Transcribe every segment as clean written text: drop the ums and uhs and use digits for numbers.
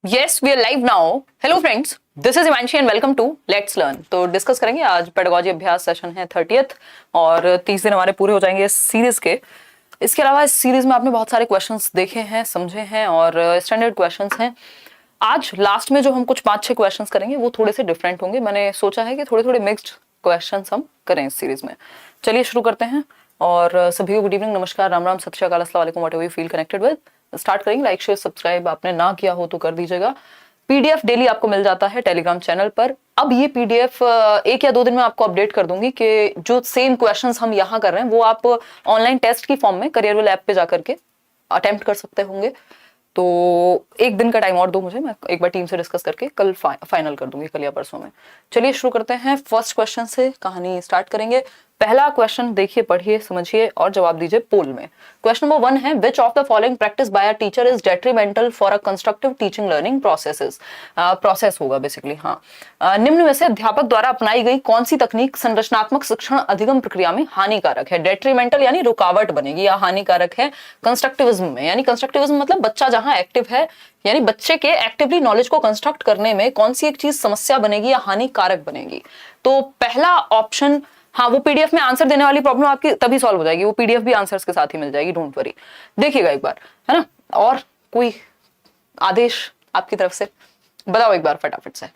Yes, we are live now. Hello friends, this is Imanshi and welcome to Let's Learn. तो discuss करेंगे आज pedagogy अभ्यास session है 30th और 30 दिन हमारे पूरे हो जाएंगे इस सीरीज के। इसके अलावा इस सीरीज में आपने बहुत सारे क्वेश्चंस देखे हैं, समझे हैं और स्टैंडर्ड क्वेश्चंस हैं। आज लास्ट में जो हम कुछ 5-6 क्वेश्चंस करेंगे वो थोड़े से डिफरेंट होंगे। मैंने सोचा है कि थोड़े थोड़े मिक्स्ड क्वेश्चंस हम करें इस सीरीज में। चलिए शुरू करते हैं और सभी को गुड इवनिंग, नमस्कार, राम राम, सत श्री अकाल, अस्सलाम वालेकुम, whatever you feel connected with. Start करेंगे। लाइक शेयर सब्सक्राइब आपने ना किया हो तो कर दीजिएगा। पीडीएफ डेली आपको मिल जाता है टेलीग्राम चैनल पर। अब ये पीडीएफ 1 या 2 दिन में आपको अपडेट कर दूंगी कि जो सेम क्वेश्चंस हम यहाँ कर रहे हैं वो आप ऑनलाइन टेस्ट की फॉर्म में करियरवेल ऐप पे जाकर के अटेम्प्ट कर सकते होंगे। तो 1 दिन का टाइम और दो मुझे, मैं एक बार टीम से डिस्कस करके कल फाइनल कर दूंगी, कल या परसों में। चलिए शुरू करते हैं। फर्स्ट क्वेश्चन से कहानी स्टार्ट करेंगे। पहला क्वेश्चन देखिए, पढ़िए, समझिए और जवाब दीजिए पोल में। क्वेश्चन नंबर 1 है, which of the following practice by a teacher is detrimental for a constructive teaching learning process होगा बेसिकली। हाँ, निम्न में से अध्यापक द्वारा अपनाई गई कौन सी तकनीक संरचनात्मक शिक्षण अधिगम प्रक्रिया में हानिकारक है। डेट्रीमेंटल यानी रुकावट बनेगी, या हानिकारक है कंस्ट्रक्टिविज्म में, यानी कंस्ट्रक्टिविज्म मतलब बच्चा जहां एक्टिव है, यानी बच्चे के एक्टिवली नॉलेज को कंस्ट्रक्ट करने में कौन सी एक चीज समस्या बनेगी या हानिकारक बनेगी। तो पहला ऑप्शन, हाँ, वो पीडीएफ में आंसर देने वाली प्रॉब्लम आपकी तभी सॉल्व हो जाएगी, वो पीडीएफ भी आंसर्स के साथ ही मिल जाएगी, डोंट वरी। देखिएगा एक बार, है ना। और कोई आदेश आपकी तरफ से बताओ एक बार फटाफट से,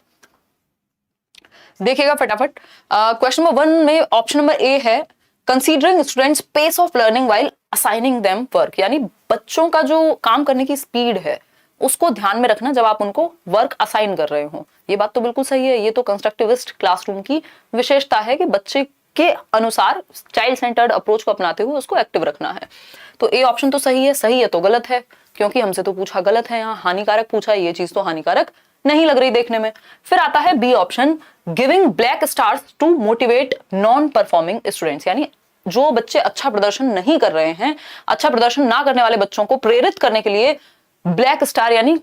देखिएगा फटाफट। क्वेश्चन नंबर 1 में ऑप्शन नंबर ए है, considering students pace of learning while assigning them work, यानी बच्चों का जो काम करने की स्पीड है उसको ध्यान में रखना जब आप उनको वर्क असाइन कर रहे हो। ये बात तो बिल्कुल सही है। ये तो कंस्ट्रक्टिविस्ट क्लासरूम की विशेषता है कि बच्चे के अनुसार चाइल्ड सेंटर्ड अप्रोच को अपनाते हुए उसको एक्टिव रखना है। तो ए ऑप्शन तो सही है। सही है तो गलत है, क्योंकि हमसे तो पूछा गलत है, यहाँ हानिकारक पूछा है, ये चीज तो हानिकारक नहीं लग रही देखने में। फिर आता है B option, giving black stars to motivate non performing students, यानी जो बच्चे अच्छा प्रदर्शन नहीं कर रहे हैं, अच्छा प्रदर्शन ना करने वाले बच्चों को प्रेरित करने के लिए ब्लैक स्टार यानी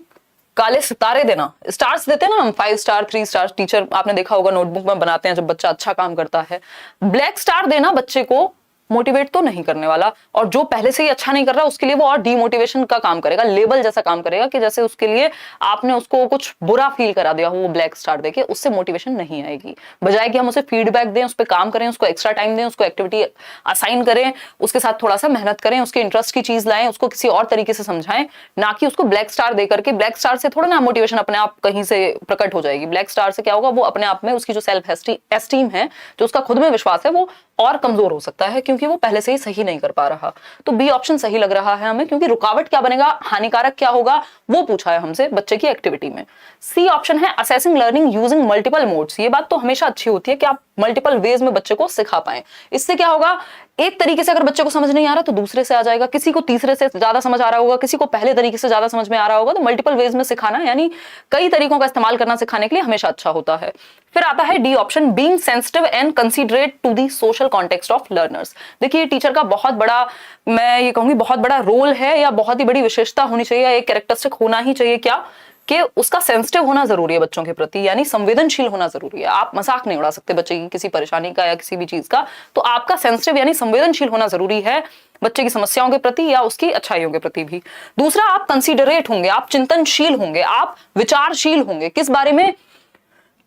काले सितारे देना। स्टार्स देते हैं ना हम, 5 स्टार 3 स्टार, टीचर आपने देखा होगा नोटबुक में बनाते हैं जब बच्चा अच्छा काम करता है। ब्लैक स्टार देना बच्चे को मोटिवेट तो नहीं करने वाला, और जो पहले से ही अच्छा नहीं कर रहा उसके लिए वो और डीमोटिवेशन का काम करेगा, लेबल जैसा काम करेगा कि जैसे उसके लिए आपने उसको कुछ बुरा फील करा दिया हो। वो ब्लैक स्टार देके उससे मोटिवेशन नहीं आएगी। बजाय कि हम उसे फीडबैक दें, उस पर काम करें, उसको एक्स्ट्रा टाइम दें, उसको एक्टिविटी असाइन करें, उसके साथ थोड़ा सा मेहनत करें, उसके इंटरेस्ट की चीज लाएं, उसको किसी और तरीके से समझाएं, ना कि उसको ब्लैक स्टार दे करके। ब्लैक स्टार से थोड़ा ना मोटिवेशन अपने आप कहीं से प्रकट हो जाएगी। ब्लैक स्टार से क्या होगा, वो अपने आप में उसकी जो सेल्फ एस्टीम है, जो उसका खुद में विश्वास है, वो और कमजोर हो सकता है, क्योंकि वो पहले से ही सही नहीं कर पा रहा। तो बी ऑप्शन सही लग रहा है हमें, क्योंकि रुकावट क्या बनेगा, हानिकारक क्या होगा, वो पूछा है हमसे बच्चे की एक्टिविटी में। सी ऑप्शन है, assessing learning using multiple modes. ये बात तो हमेशा अच्छी होती है कि आप मल्टीपल वेज में बच्चे को सिखा पाएं। इससे क्या होगा, एक तरीके से अगर बच्चे को समझ नहीं आ रहा तो दूसरे से आ जाएगा, किसी को तीसरे से ज्यादा समझ आ रहा होगा, किसी को पहले तरीके से ज्यादा समझ में आ रहा होगा। तो मल्टीपल वेज में सिखाना, यानी कई तरीकों का इस्तेमाल करना सिखाने के लिए हमेशा अच्छा होता है। फिर आता है D option, being sensitive and considerate to the social context of learners. देखिए टीचर का बहुत बड़ा, मैं ये कहूंगी बहुत बड़ा रोल है, या बहुत ही बड़ी विशेषता होनी चाहिए, या एक कैरेक्टरिस्टिक होना ही चाहिए क्या, कि उसका सेंसिटिव होना जरूरी है बच्चों के प्रति, यानी संवेदनशील होना जरूरी है। आप मजाक नहीं उड़ा सकते बच्चे की किसी परेशानी का या किसी भी चीज का, तो आपका सेंसिटिव यानी संवेदनशील होना जरूरी है बच्चे की समस्याओं के प्रति या उसकी अच्छाइयों के प्रति भी। दूसरा, आप कंसीडरेट होंगे, आप चिंतनशील होंगे, आप विचारशील होंगे। किस बारे में,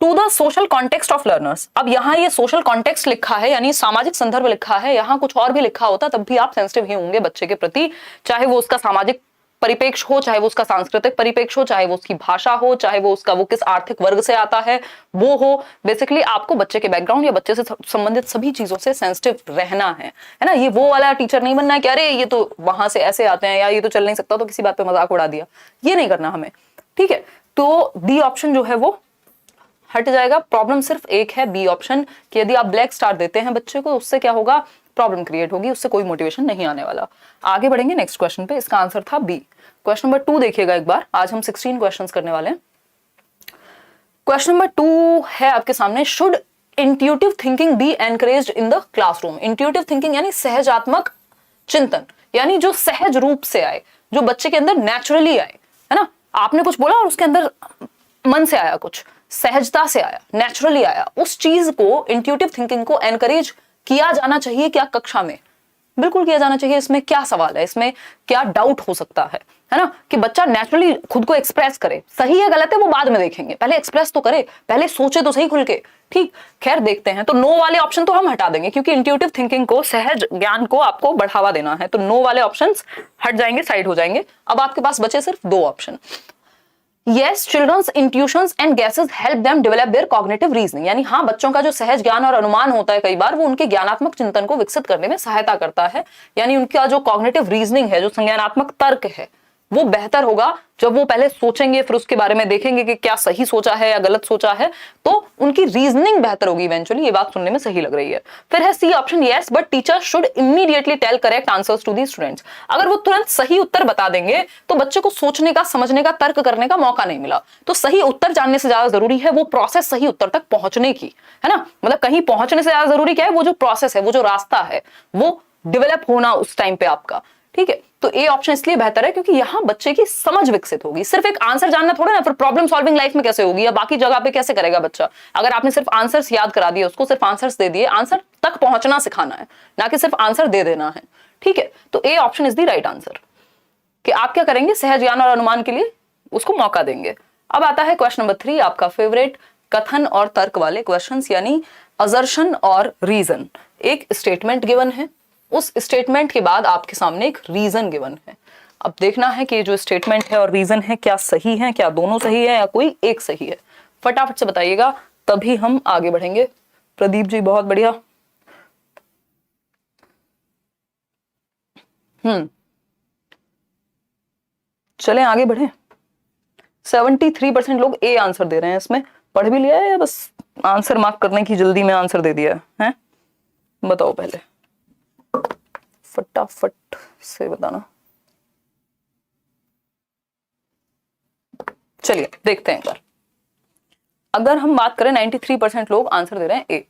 to the social context of learners. अब यहाँ ये सोशल कॉन्टेक्स्ट लिखा है, यानी सामाजिक संदर्भ लिखा है, यहाँ कुछ और भी लिखा होता तब भी आप सेंसिटिव ही होंगे बच्चे के प्रति, चाहे वो उसका सामाजिक परिपेक्ष हो, चाहे वो उसका सांस्कृतिक परिपेक्ष हो, चाहे वो उसकी भाषा हो, चाहे वो उसका वो किस आर्थिक वर्ग से आता है वो हो। बेसिकली आपको बच्चे के बैकग्राउंड या बच्चे से संबंधित सभी चीजों से सेंसिटिव रहना है ना। ये वो वाला टीचर नहीं बनना है कि अरे ये तो वहां से ऐसे आते हैं या ये तो चल नहीं सकता तो किसी बात पे मजाक उड़ा दिया, ये नहीं करना हमें, ठीक है। तो डी ऑप्शन जो है वो हट जाएगा। प्रॉब्लम सिर्फ एक है, बी ऑप्शन, कि यदि आप ब्लैक स्टार देते हैं बच्चे को, उससे क्या होगा, प्रॉब्लम क्रिएट होगी, उससे कोई मोटिवेशन नहीं आने वाला। आगे बढ़ेंगे नेक्स्ट क्वेश्चन पे। इसका आंसर था बी। क्वेश्चन नंबर 2 देखिएगा एक बार। आज हम 16 क्वेश्चंस करने वाले हैं। क्वेश्चन नंबर 2 है आपके सामने, should intuitive thinking be encouraged in the classroom. Intuitive thinking यानी सहजात्मक चिंतन, यानी जो सहज रूप से आए, जो बच्चे के अंदर नेचुरली आए, है ना। आपने कुछ बोला और उसके अंदर मन से आया, कुछ सहजता से आया, नेचुरली आया, उस चीज को, इंट्यूटिव थिंकिंग को एनकरेज किया जाना चाहिए क्या कक्षा में, बिल्कुल किया जाना चाहिए। इसमें क्या सवाल है, इसमें क्या डाउट हो सकता है, है ना, कि बच्चा नेचुरली खुद को एक्सप्रेस करे। सही है गलत है वो बाद में देखेंगे, पहले एक्सप्रेस तो करे, पहले सोचे तो सही खुल के। ठीक, खैर देखते हैं। तो नो वाले ऑप्शन तो हम हटा देंगे, क्योंकि इंट्यूटिव थिंकिंग को, सहज ज्ञान को आपको बढ़ावा देना है, तो नो वाले ऑप्शंस हट जाएंगे, साइड हो जाएंगे। अब आपके पास बचे सिर्फ दो option. Yes, children's intuitions and guesses help them develop their cognitive reasoning, यानी हाँ, बच्चों का जो सहज ज्ञान और अनुमान होता है कई बार वो उनके ज्ञानात्मक चिंतन को विकसित करने में सहायता करता है। यानी उनका जो कॉग्निटिव रीजनिंग है, जो संज्ञानात्मक तर्क है, वो बेहतर होगा जब वो पहले सोचेंगे, फिर उसके बारे में देखेंगे कि क्या सही सोचा है या गलत सोचा है, तो उनकी रीजनिंग बेहतर होगी इवेंचुअली। ये बात सुनने में सही लग रही है। फिर है C option, yes but teacher should immediately tell correct answers to the students. अगर वो तुरंत सही उत्तर बता देंगे तो बच्चे को सोचने का, समझने का, तर्क करने का मौका नहीं मिला। तो सही उत्तर जानने से ज्यादा जरूरी है वो प्रोसेस सही उत्तर तक पहुंचने की, है ना। मतलब कहीं पहुंचने से ज्यादा जरूरी क्या है, वो जो प्रोसेस है, वो जो रास्ता है, वो डेवलप होना उस टाइम पे आपका। ठीक है, तो ए ऑप्शन इसलिए बेहतर है क्योंकि यहां बच्चे की समझ विकसित होगी। सिर्फ एक आंसर जानना थोड़ा ना, फिर प्रॉब्लम सॉल्विंग लाइफ में कैसे होगी या बाकी जगह पे कैसे करेगा बच्चा। अगर आपने सिर्फ आंसर्स याद करा दिए, उसको सिर्फ आंसर्स दे दिए, आंसर तक पहुंचना सिखाना है, ना कि सिर्फ आंसर दे देना है। ठीक है, तो A option is the right answer, कि आप क्या करेंगे, सहज ज्ञान और अनुमान के लिए उसको मौका देंगे। अब आता है क्वेश्चन नंबर 3, आपका फेवरेट, कथन और तर्क वाले क्वेश्चंस, यानी असर्शन और रीजन। एक स्टेटमेंट गिवन है, उस स्टेटमेंट के बाद आपके सामने एक रीजन गिवन है। अब देखना है कि जो स्टेटमेंट है और रीजन है क्या सही है, क्या दोनों सही है या कोई एक सही है। फटाफट से बताइएगा, तभी हम आगे बढ़ेंगे। प्रदीप जी बहुत बढ़िया। चलें आगे बढ़े। 73% लोग ए आंसर दे रहे हैं। इसमें पढ़ भी लिया है या बस आंसर मार्क करने की जल्दी में आंसर दे दिया है? बताओ पहले, फटाफट से बताना। चलिए देखते हैं एक बार। अगर हम बात करें 93% लोग आंसर दे रहे हैं ए।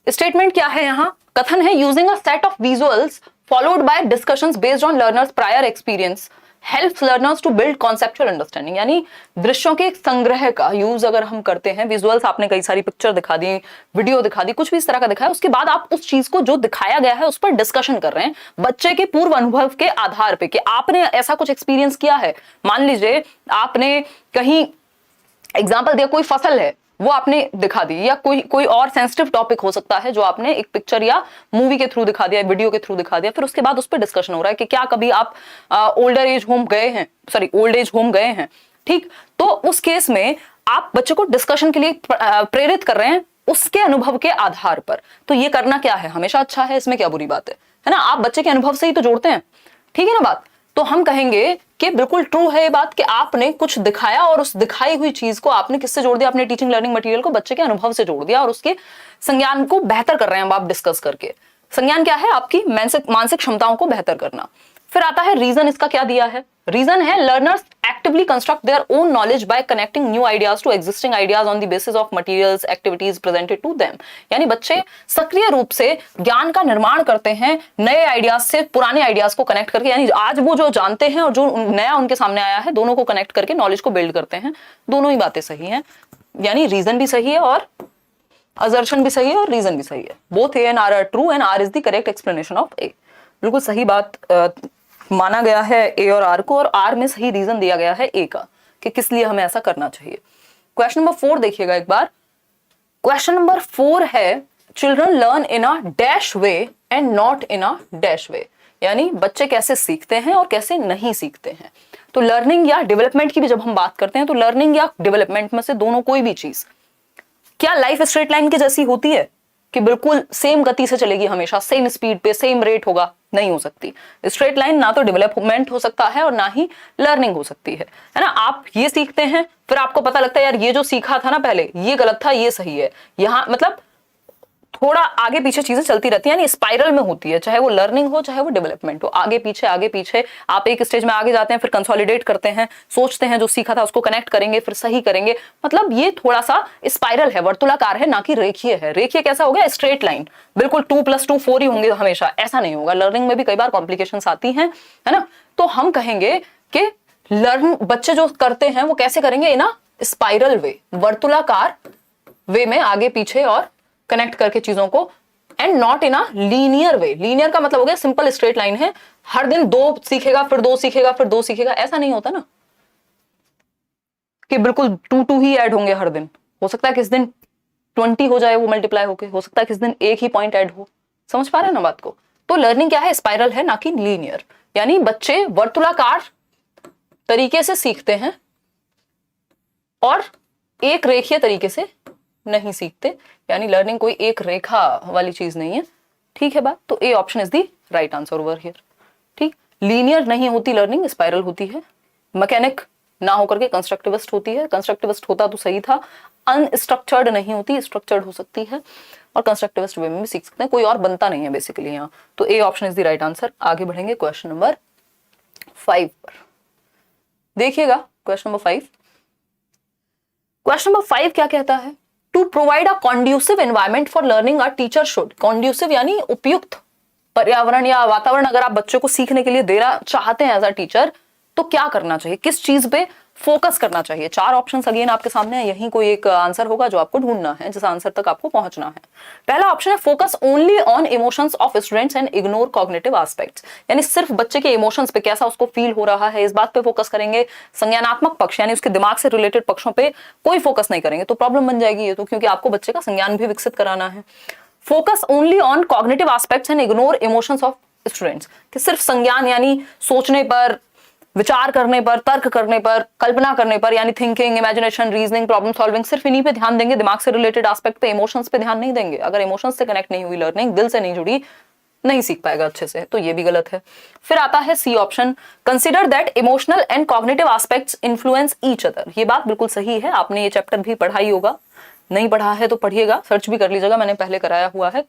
स्टेटमेंट क्या है यहां, कथन है, using a set of visuals followed by discussions based on learners prior experience helps learners to build conceptual understanding. यानी दृश्यों के एक संग्रह का यूज अगर हम करते हैं, विजुअल्स आपने कई सारी पिक्चर दिखा दी, वीडियो दिखा दी, कुछ भी इस तरह का दिखाया, उसके बाद आप उस चीज को जो दिखाया गया है उस पर डिस्कशन कर रहे हैं बच्चे के पूर्व अनुभव के आधार पे, कि आपने ऐसा कुछ एक्सपीरियंस किया है। मान लीजिए आपने कहीं एग्जाम्पल दिया, कोई फसल है वो आपने दिखा दी, या कोई और सेंसिटिव टॉपिक हो सकता है जो आपने एक पिक्चर या मूवी के थ्रू दिखा दिया, वीडियो के थ्रू दिखा दिया, फिर उसके बाद उस पर डिस्कशन हो रहा है कि क्या कभी आप ओल्ड एज होम गए हैं। ठीक, तो उस केस में आप बच्चे को डिस्कशन के लिए प्रेरित कर रहे हैं उसके अनुभव के आधार पर। तो ये करना क्या है, हमेशा अच्छा है, इसमें क्या बुरी बात है ना। आप बच्चे के अनुभव से ही तो जोड़ते हैं, ठीक है ना बात। तो हम कहेंगे कि बिल्कुल ट्रू है ये बात कि आपने कुछ दिखाया और उस दिखाई हुई चीज को आपने किससे जोड़ दिया, अपने टीचिंग लर्निंग मटेरियल को बच्चे के अनुभव से जोड़ दिया और उसके संज्ञान को बेहतर कर रहे हैं आप डिस्कस करके। संज्ञान क्या है, आपकी मानसिक क्षमताओं को बेहतर करना। फिर आता है रीजन, इसका क्या दिया है, रीजन है, learners actively construct their own knowledge by connecting new ideas to existing ideas on the basis of materials activities presented to them. यानी बच्चे सक्रिय रूप से ज्ञान का निर्माण करते हैं नए आइडियाज से पुराने आइडियाज को कनेक्ट करके, यानी आज वो जो जानते हैं और जो नया उनके सामने आया है, दोनों को कनेक्ट करके नॉलेज को बिल्ड करते हैं। दोनों ही बातें सही हैं, यानी रीजन भी सही है और असर्शन भी सही है और रीजन भी सही है। Both A and R are true and R is the correct explanation of A. बिल्कुल सही बात माना गया है ए और आर को, और आर में सही रीजन दिया गया है ए का कि किस लिए हमें ऐसा करना चाहिए। क्वेश्चन नंबर 4 देखिएगा एक बार। क्वेश्चन नंबर 4 है, children learn in a dash way and not in a dash way. यानी बच्चे कैसे सीखते हैं और कैसे नहीं सीखते हैं। तो लर्निंग या डेवलपमेंट की भी जब हम बात करते हैं तो लर्निंग या डेवलपमेंट में से दोनों कोई भी चीज क्या लाइफ स्ट्रेट लाइन की जैसी होती है कि बिल्कुल सेम गति से चलेगी, हमेशा सेम स्पीड पे सेम रेट होगा? नहीं हो सकती। स्ट्रेट लाइन ना तो डेवलपमेंट हो सकता है और ना ही लर्निंग हो सकती है ना। आप ये सीखते हैं, फिर आपको पता लगता है यार ये जो सीखा था ना पहले ये गलत था, ये सही है। यहाँ मतलब थोड़ा आगे पीछे चीजें चलती रहती है, यानी स्पाइरल में होती है, चाहे वो लर्निंग हो चाहे वो डेवलपमेंट हो। आगे पीछे आप एक स्टेज में आगे जाते हैं, फिर कंसोलिडेट करते हैं, सोचते हैं जो सीखा था उसको कनेक्ट करेंगे, फिर सही करेंगे। मतलब ये थोड़ा सा स्पाइरल है, वर्तुलाकार है, ना कि रेखीय है। रेखीय कैसा हो गया, स्ट्रेट लाइन, बिल्कुल 2+2 4 ही होंगे हमेशा, ऐसा नहीं होगा। लर्निंग में भी कई बार कॉम्प्लिकेशंस आती हैं, है ना। तो हम कहेंगे कि बच्चे जो करते हैं वो कैसे करेंगे, इन स्पाइरल वे, वर्तुलाकार वे में आगे पीछे और कनेक्ट करके चीजों को and not in a linear way. Linear का मतलब हो गया सिंपल स्ट्रेट लाइन है, हर दिन 2 सीखेगा फिर 2 सीखेगा फिर 2 सीखेगा, ऐसा नहीं होता ना कि बिल्कुल 2 ही ऐड होंगे हर दिन। हो सकता है किस दिन 20 हो जाए वो मल्टीप्लाई होके, हो सकता है किस दिन एक ही पॉइंट ऐड हो। समझ पा रहे हैं ना बात को? तो लर्निंग क्या है, स्पाइरल है ना कि लीनियर। यानी बच्चे वर्तुलाकार तरीके से सीखते हैं और एक रेखीय तरीके से नहीं सीखते, यानी लर्निंग कोई एक रेखा वाली चीज नहीं है। ठीक है बात? तो A option is the right answer over here. ठीक, लीनियर नहीं होती लर्निंग, स्पाइरल होती है। मैकेनिक ना होकर के कंस्ट्रक्टिविस्ट होती है, कंस्ट्रक्टिविस्ट होता तो सही था। अनस्ट्रक्चर्ड नहीं होती, स्ट्रक्चर्ड हो सकती है, और कंस्ट्रक्टिविस्ट वे में भी सीख सकते हैं, कोई और बनता नहीं है बेसिकली यहाँ। तो A option is the right answer. आगे बढ़ेंगे क्वेश्चन नंबर 5 पर। देखिएगा क्वेश्चन नंबर 5। क्वेश्चन नंबर 5 क्या कहता है? To provide a conducive environment for learning a teacher should. Conducive यानी उपयुक्त पर्यावरण या वातावरण अगर आप बच्चों को सीखने के लिए देना चाहते हैं एज अ टीचर, तो क्या करना चाहिए, किस चीज पे फोकस करना चाहिए? 4 ऑप्शंस अगेन आपके सामने है, यही कोई एक आंसर होगा जो आपको ढूंढना है, जिस आंसर तक आपको पहुंचना है। पहला ऑप्शन है focus only on emotions of students and ignore cognitive aspects. यानी सिर्फ बच्चे के इमोशंस पे, कैसा उसको फील हो रहा है, इस बात पे फोकस करेंगे। संज्ञानात्मक पक्ष यानी उसके दिमाग से रिलेटेड पक्षों पे कोई फोकस नहीं करेंगे, तो प्रॉब्लम बन जाएगी ये तो, क्योंकि आपको बच्चे का संज्ञान भी विकसित कराना है। Focus only on cognitive aspects and ignore emotions of students, कि सिर्फ संज्ञान यानी सोचने पर, विचार करने पर, तर्क करने पर, कल्पना करने पर, यानी thinking, imagination, reasoning, problem solving, सिर्फ इन्हीं पे ध्यान देंगे, दिमाग से रिलेटेड एस्पेक्ट पे, इमोशंस पे ध्यान नहीं देंगे। अगर इमोशंस से कनेक्ट नहीं हुई लर्निंग, दिल से नहीं जुड़ी, नहीं सीख पाएगा अच्छे से, तो ये भी गलत है। फिर आता है C option, consider that emotional and cognitive aspects influence each other. ये बात बिल्कुल सही है, आपने ये चैप्टर भी पढ़ा ही होगा, नहीं पढ़ा है तो पढ़िएगा, सर्च भी कर लीजिएगा, मैंने पहले कराया हुआ है।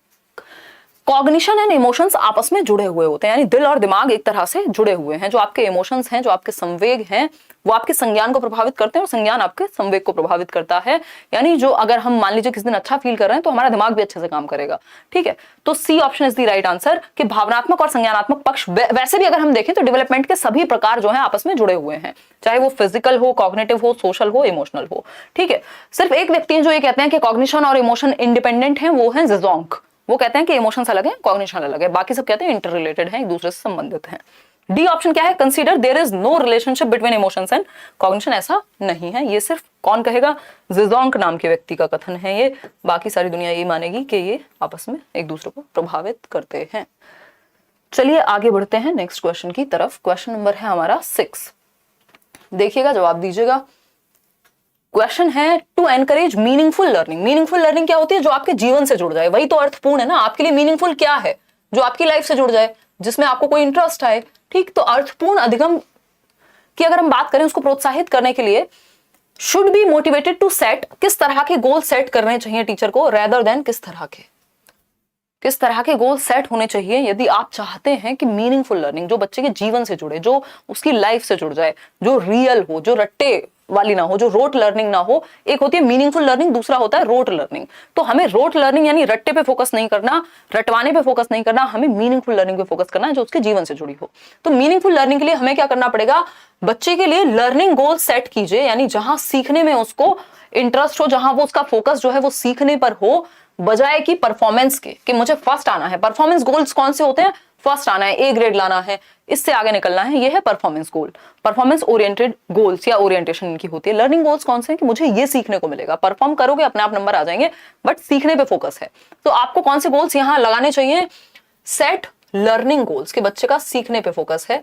कॉग्निशन एंड इमोशंस आपस में जुड़े हुए होते हैं, यानी दिल और दिमाग एक तरह से जुड़े हुए हैं। जो आपके इमोशंस हैं, जो आपके संवेग हैं, वो आपके संज्ञान को प्रभावित करते हैं और संज्ञान आपके संवेग को प्रभावित करता है। यानी जो अगर हम मान लीजिए किस दिन अच्छा फील कर रहे हैं तो हमारा दिमाग भी अच्छे से काम करेगा। ठीक है, तो C option is the right answer, कि भावनात्मक और संज्ञानात्मक पक्ष वैसे भी अगर हम देखें तो डेवलपमेंट के सभी प्रकार जो है आपस में जुड़े हुए हैं, चाहे वो फिजिकल हो, कॉग्निटिव हो, सोशल हो, इमोशनल हो। ठीक है, सिर्फ एक व्यक्ति है जो ये कहते हैं कि कॉग्निशन और इमोशन इंडिपेंडेंट है, वो है ज़ेज़ोंग। वो कहते हैं कि इमोशंस अलग है, कॉग्निशन अलग है, बाकी सब कहते हैं इंटर रिलेटेड है, एक दूसरे से संबंधित हैं। डी ऑप्शन क्या है, consider there is no relationship between emotions and cognition. ऐसा नहीं है, ये सिर्फ कौन कहेगा, ज़ेज़ोंग नाम के व्यक्ति का कथन है ये। बाकी सारी दुनिया ये मानेगी कि ये आपस में एक दूसरे को प्रभावित करते हैं। चलिए आगे बढ़ते हैं नेक्स्ट क्वेश्चन की तरफ। क्वेश्चन नंबर है हमारा 6। देखिएगा, जवाब दीजिएगा। क्वेश्चन है to encourage meaningful learning. Meaningful learning क्या होती है? जो आपके जीवन से जुड़ जाए, वही तो अर्थपूर्ण है ना। आपके लिए मीनिंगफुल क्या है? जो आपकी लाइफ से जुड़ जाए, जिसमें आपको कोई इंटरेस्ट आए। ठीक, तो अर्थपूर्ण अधिगम की अगर हम बात करें, उसको प्रोत्साहित करने के लिए should be motivated to set, किस तरह के गोल सेट करने चाहिए टीचर को, रेदर देन किस तरह के गोल सेट होने चाहिए यदि आप चाहते हैं कि मीनिंगफुल लर्निंग जो बच्चे के जीवन से जुड़े, जो उसकी लाइफ से जुड़ जाए, जो रियल हो, जो रट्टे वाली ना हो, जो रोट लर्निंग ना हो। एक होती है मीनिंगफुल लर्निंग, दूसरा होता है रोट लर्निंग। तो हमें रोट लर्निंग यानी रट्टे पे फोकस नहीं करना, रटवाने पे फोकस नहीं करना, हमें मीनिंगफुल लर्निंग पे फोकस करना है जो उसके जीवन से जुड़ी हो। तो मीनिंगफुल लर्निंग के लिए हमें क्या करना पड़ेगा, बच्चे के लिए लर्निंग गोल सेट कीजिए, यानी जहां सीखने में उसको इंटरेस्ट हो, जहां वो उसका फोकस जो है वो सीखने पर हो, बजाय कि परफॉर्मेंस के, कि मुझे फर्स्ट आना है। परफॉर्मेंस गोल्स कौन से होते हैं? फर्स्ट आना है, ए ग्रेड लाना है, इससे आगे निकलना है, ये है परफॉर्मेंस गोल। परफॉर्मेंस ओरिएंटेड गोल्स या ओरिएंटेशन इनकी होती है। लर्निंग गोल्स कौन से हैं? कि मुझे ये सीखने को मिलेगा, परफॉर्म करोगे अपने आप नंबर आ जाएंगे, बट सीखने पे फोकस है। तो आपको कौन से गोल्स यहां लगाने चाहिए? सेट लर्निंग गोल्स, कि बच्चे का सीखने पे फोकस है,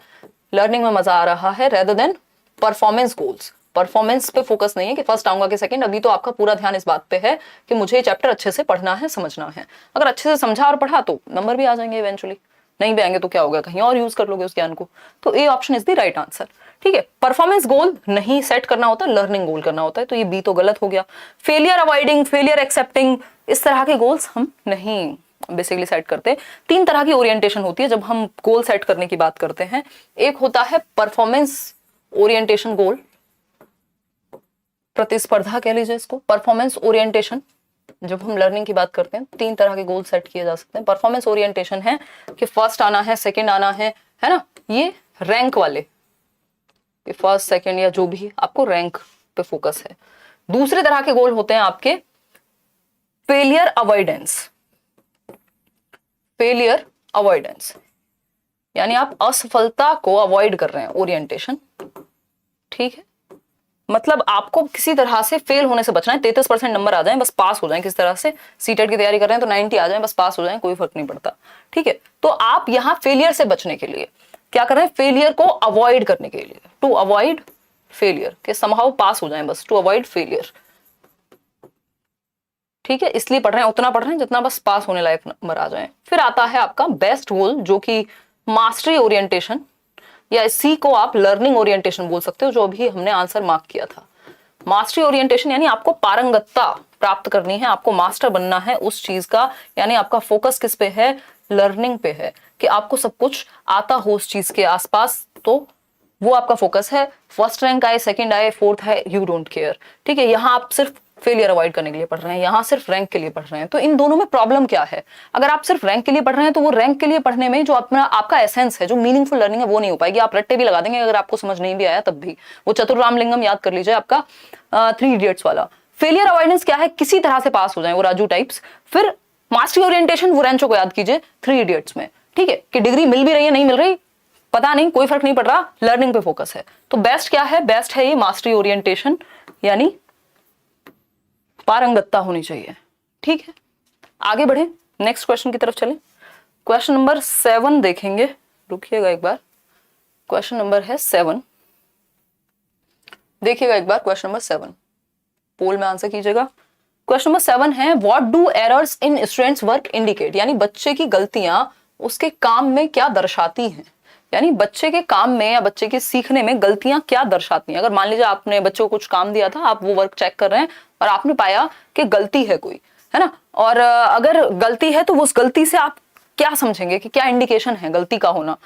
लर्निंग में मजा आ रहा है, rather than performance goals. Performance पे फोकस नहीं है कि फर्स्ट आऊंगा कि सेकंड। अभी तो आपका पूरा ध्यान इस बात पे है कि मुझे ये चैप्टर अच्छे से पढ़ना है, समझना है। अगर अच्छे से समझा और पढ़ा तो नंबर भी आ जाएंगे इवेंचुअली, नहीं भी आएंगे तो क्या होगा, कहीं और यूज कर लोगे उस ज्ञान को। तो A option is the right answer. ठीक है, परफॉर्मेंस गोल नहीं सेट करना होता, लर्निंग गोल करना होता है, तो ये बी तो गलत हो गया। फेलियर अवॉइडिंग, फेलियर एक्सेप्टिंग, इस तरह के गोल्स हम नहीं बेसिकली सेट करते। 3 तरह की ओरिएंटेशन होती है जब हम गोल सेट करने की बात करते हैं। एक होता है परफॉर्मेंस ओरिएंटेशन गोल, प्रतिस्पर्धा कह लीजिए इसको। परफॉर्मेंस ओरिएंटेशन, जब हम लर्निंग की बात करते हैं 3 तरह के गोल सेट किए जा सकते हैं। परफॉर्मेंस ओरिएंटेशन है कि फर्स्ट आना है, सेकंड आना है ना, ये रैंक वाले, कि फर्स्ट सेकंड या जो भी, आपको रैंक पे फोकस है। दूसरे तरह के गोल होते हैं आपके फेलियर अवॉइडेंस, फेलियर अवॉइडेंस, यानी आप असफलता को अवॉइड कर रहे हैं, ओरिएंटेशन, ठीक है। मतलब आपको किसी तरह से फेल होने से बचना है, 33% नंबर आ जाए बस पास हो जाए, किस तरह से सीटेट की तैयारी कर रहे हैं तो 90 आ जाए बस पास हो जाए, कोई फर्क नहीं पड़ता, ठीक है। तो आप यहाँ फेलियर से बचने के लिए क्या कर रहे हैं, फेलियर को अवॉइड करने के लिए, टू अवॉइड फेलियर, के समहाउ पास हो जाए बस, टू अवॉइड फेलियर, ठीक है। इसलिए पढ़ रहे हैं, उतना पढ़ रहे हैं जितना बस पास होने लायक नंबर आ जाए। फिर आता है आपका बेस्ट गोल, जो कि मास्टरी ओरिएंटेशन, या इसी को आप लर्निंग ओरिएंटेशन बोल सकते हो, जो अभी हमने आंसर मार्क किया था। मास्टरी ओरिएंटेशन यानी आपको पारंगतता प्राप्त करनी है, आपको मास्टर बनना है उस चीज का, यानी आपका फोकस किस पे है, लर्निंग पे है, कि आपको सब कुछ आता हो उस चीज के आसपास, तो वो आपका फोकस है। फर्स्ट रैंक आए, सेकंड आए, फोर्थ है, यू डोंट केयर, ठीक है। यहाँ आप सिर्फ फेलियर अवॉइड करने के लिए पढ़ रहे हैं, यहाँ सिर्फ रैंक के लिए पढ़ रहे हैं। तो इन दोनों में प्रॉब्लम क्या है, अगर आप सिर्फ रैंक के लिए पढ़ रहे हैं तो वो रैंक के लिए पढ़ने में जो अपना आपका एसेंस है, जो मीनिंगफुल लर्निंग है, वो नहीं हो पाएगी। आप रट्टे भी लगा देंगे, अगर आपको समझ नहीं भी आया तब भी। वो चतुर रामलिंगम याद कर लीजिए, आपका 3 इडियट्स वाला। फेलियर अवॉइडेंस क्या है, किसी तरह से पास हो जाए, वो राजू टाइप्स। फिर मास्टरी ओरिएंटेशन, वो रेंचो को याद कीजिए 3 इडियट्स में, ठीक है, कि डिग्री मिल भी रही है नहीं मिल रही पता नहीं, कोई फर्क नहीं पड़ रहा, लर्निंग पे फोकस है। तो बेस्ट क्या है, बेस्ट है ये मास्टरी ओरिएंटेशन, यानी पारंगतता होनी चाहिए, ठीक है। आगे बढ़े, नेक्स्ट क्वेश्चन की तरफ चलें। क्वेश्चन नंबर 7 देखेंगे, रुकिएगा एक बार, क्वेश्चन नंबर है 7, देखिएगा एक बार क्वेश्चन नंबर 7, पोल में आंसर कीजिएगा। क्वेश्चन नंबर 7 है, what do errors in students work indicate, यानी बच्चे की गलतियां उसके काम में क्या दर्शाती हैं, यानी बच्चे के काम में या बच्चे के सीखने में गलतियां क्या दर्शाती हैं। अगर मान लीजिए आपने बच्चे को कुछ काम दिया था, आप वो वर्क चेक कर रहे हैं और आपने पाया कि गलती है कोई, है ना, और अगर गलती है तो उस गलती से आप क्या समझेंगे कि क्या इंडिकेशन है गलती का होना।